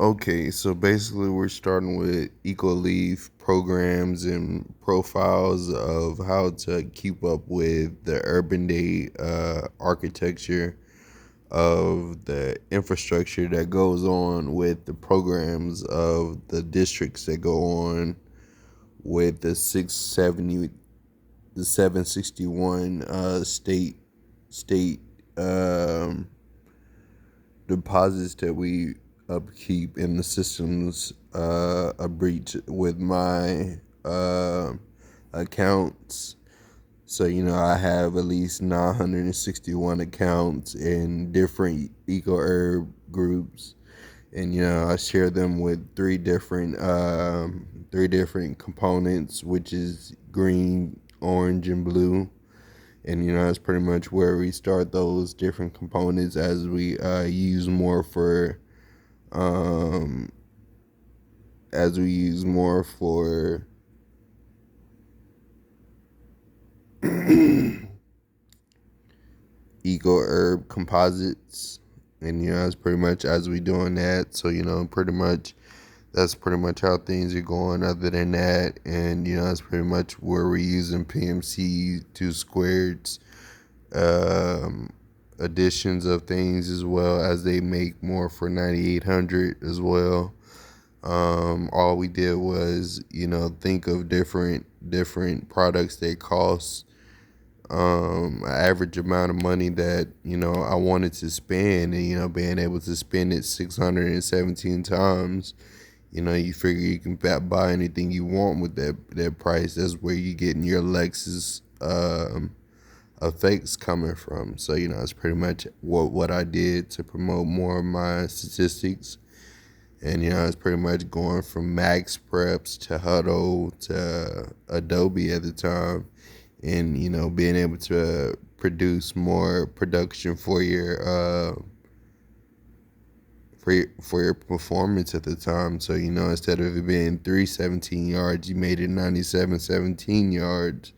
Okay, so basically we're starting with EcoLeaf programs and profiles of how to keep up with the urban day architecture of the infrastructure that goes on with the programs of the districts that go on with the 670, the 761 state um, deposits that we upkeep in the systems a breach with my accounts. So, I have at least 961 accounts in different ecourb groups. And, I share them with three different components, which is green, orange, and blue. And that's pretty much where we start those different components as we use more for um, as we use more for eco herb composites. And it's pretty much as we doing that. So pretty much that's pretty much how things are going. Other than that, and that's pretty much where we're using PMC two squareds um, additions of things, as well as they make more for 9800 as well. All we did was think of different products that cost an average amount of money that I wanted to spend, and being able to spend it 617 times. You figure you can buy anything you want with that price. That's where you getting your Lexus effects coming from. So it's pretty much what I did to promote more of my statistics. And it's pretty much going from Max Preps to Huddle to Adobe at the time, and being able to produce more production for your performance at the time. So instead of it being 317 yards, you made it 9717 yards.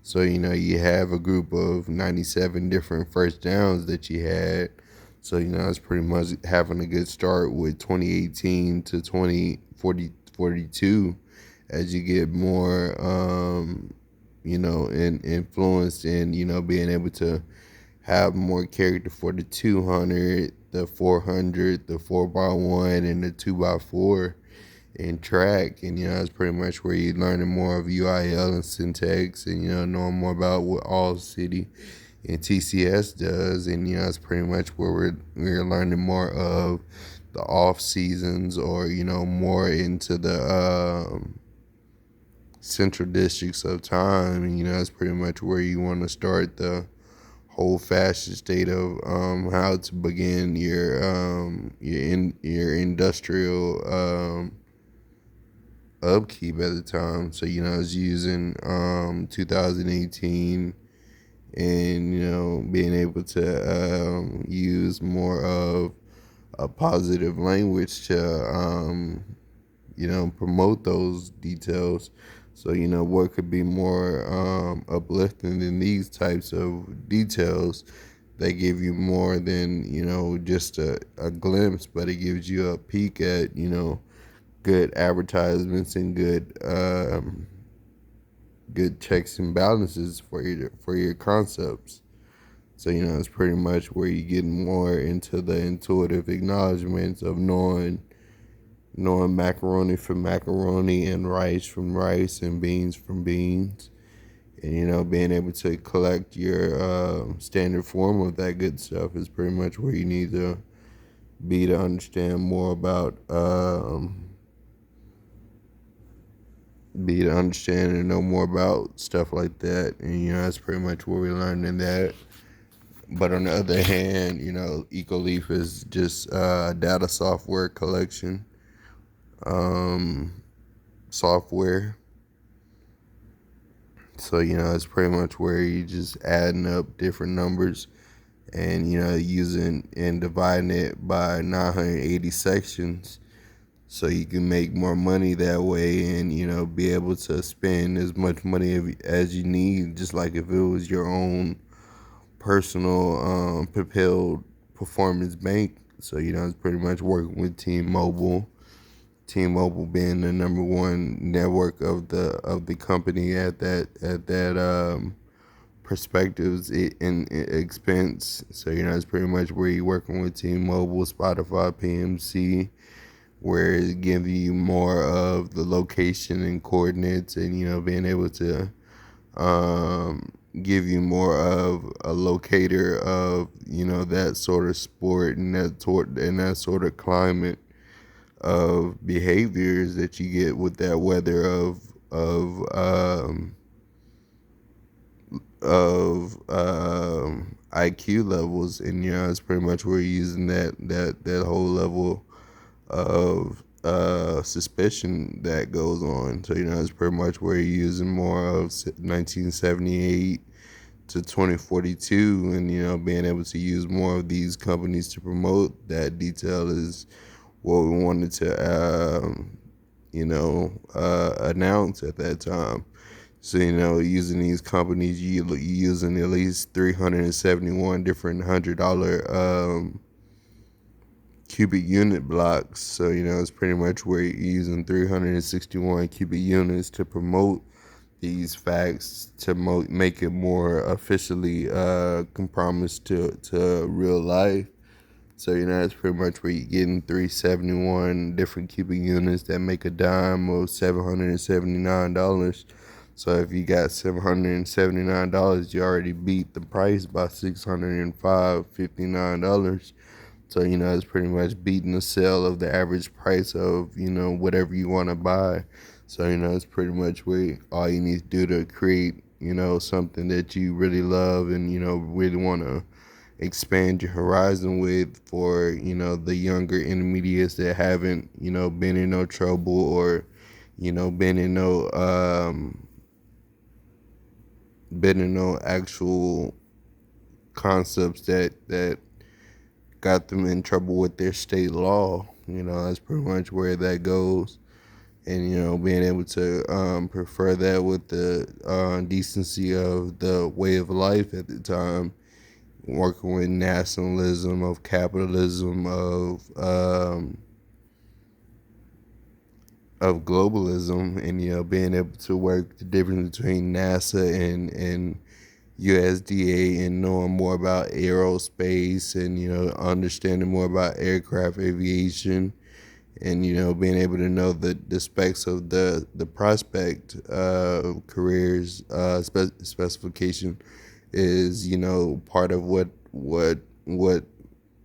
So you have a group of 97 different first downs that you had. So it's pretty much having a good start with 2018 to 2042 as you get more influenced, and being able to have more character for the 200, the 400, the 4x1, and the 2x4 in track. And it's pretty much where you're learning more of UIL and syntax, and knowing more about what all city and TCS does. And it's pretty much where we're learning more of the off seasons, or more into the central districts of time. And that's pretty much where you want to start the whole fashion state of how to begin your industrial upkeep at the time. So I was using 2018, and being able to use more of a positive language to promote those details. So what could be more uplifting than these types of details that give you more than just a glimpse, but it gives you a peek at good advertisements and good checks and balances for your concepts. So it's pretty much where you get more into the intuitive acknowledgments of knowing macaroni from macaroni, and rice from rice, and beans from beans. And being able to collect your standard form of that good stuff is pretty much where you need to be to understand more about be to understand and know more about stuff like that. And that's pretty much where we learned in that. But on the other hand, EcoLeaf is just data software collection software. So it's pretty much where you just adding up different numbers, and using and dividing it by 980 sections, so you can make more money that way, and be able to spend as much money as you need, just like if it was your own personal propelled performance bank So it's pretty much working with T-Mobile. T-Mobile being the number one network of the company at that perspectives in expense. So it's pretty much where you're working with T-Mobile, Spotify, PMC, where it's giving you more of the location and coordinates, and being able to give you more of a locator of that sort of sport and that sort of climate of behaviors that you get with that weather of IQ levels, and it's pretty much where you're using that whole level of suspicion that goes on. So it's pretty much where you're using more of 1978 to 2042, and being able to use more of these companies to promote that detail is what we wanted to announce at that time. So using these companies, you using at least 371 different $100 cubic unit blocks. So it's pretty much where you're using 361 cubic units to promote these facts, to make it more officially compromised to real life. So it's pretty much where you're getting 371 different cubic units that make a dime of $779. So if you got $779, you already beat the price by $659. So it's pretty much beating the sale of the average price of whatever you want to buy. So it's pretty much where all you need to do to create something that you really love and really want to expand your horizon with, for the younger intermediates that haven't been in no trouble, or been in no actual concepts that got them in trouble with their state law. That's pretty much where that goes. And being able to prefer that with the decency of the way of life at the time, working with nationalism, of capitalism, of globalism, and being able to work the difference between NASA and USDA, and knowing more about aerospace, and understanding more about aircraft aviation, and being able to know the specs of the prospect careers specification is part of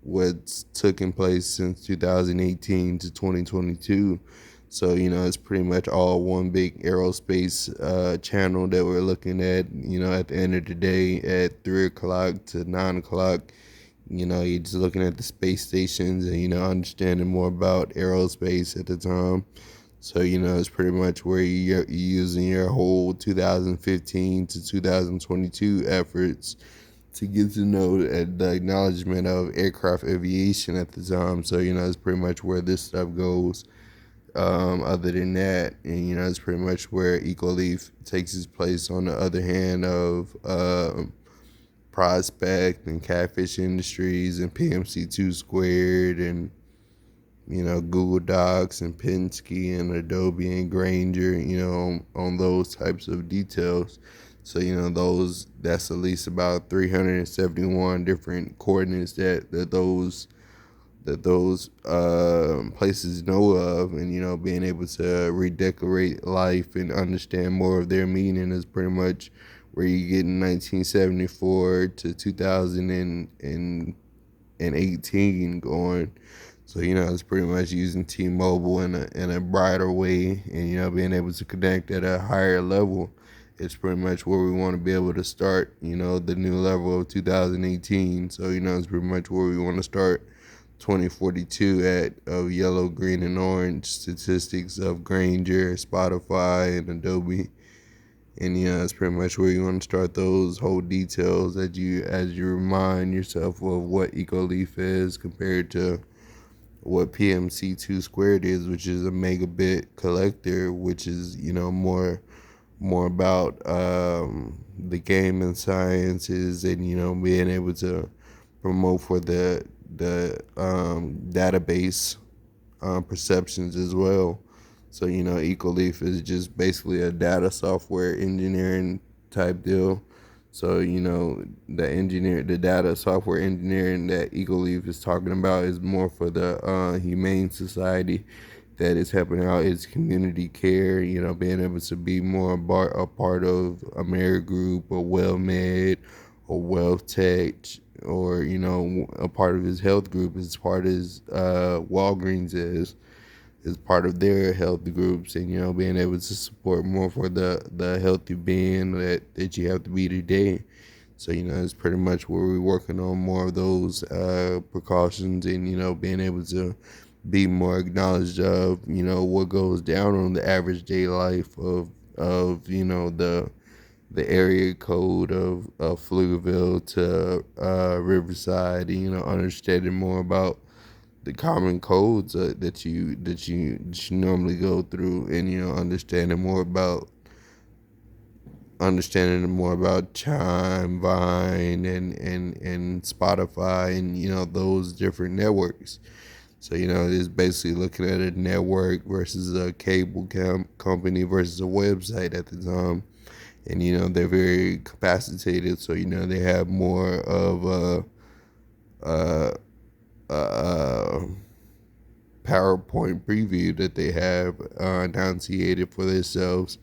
what's taken place since 2018 to 2022. So it's pretty much all one big aerospace channel that we're looking at. At the end of the day, at 3 o'clock to 9 o'clock, you're just looking at the space stations, and understanding more about aerospace at the time. So it's pretty much where you're using your whole 2015 to 2022 efforts to get to know the acknowledgement of aircraft aviation at the time. So it's pretty much where this stuff goes. Other than that, and it's pretty much where EcoLeaf takes its place on the other hand of Prospect and Catfish Industries and PMC2 Squared, and Google Docs and Penske and Adobe and Granger, on those types of details. So that's at least about 371 different coordinates that those places know of, and being able to redecorate life and understand more of their meaning is pretty much where you get in 1974 to 2018 going. So it's pretty much using T-Mobile in a brighter way, and being able to connect at a higher level. It's pretty much where we want to be able to start, the new level of 2018. So it's pretty much where we want to start 2042 at, of yellow, green, and orange statistics of Granger, Spotify, and Adobe. And that's pretty much where you want to start those whole details as you remind yourself of what EcoLeaf is compared to what PMC2 squared is, which is a megabit collector, which is more about the game and sciences, and being able to promote for the database perceptions as well. So Ecoleaf is just basically a data software engineering type deal. So the data software engineering that Ecoleaf is talking about is more for the humane society that is helping out its community care. Being able to be more a part of a Group or WellMed or Wealth Tech, or a part of his health group as part as Walgreens is part of their health groups, and being able to support more for the healthy being that you have to be today. So it's pretty much where we're working on more of those precautions, and being able to be more acknowledged of what goes down on the average day life of the area code of Pflugerville to Riverside, understanding more about the common codes that you normally go through, and understanding more about Chime, Vine, and Spotify, and those different networks. So it's basically looking at a network versus a cable company versus a website at the time, and they're very capacitated, so they have more of a PowerPoint preview that they have enunciated for themselves.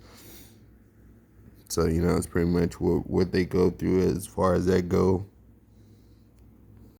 So it's pretty much what they go through as far as that go.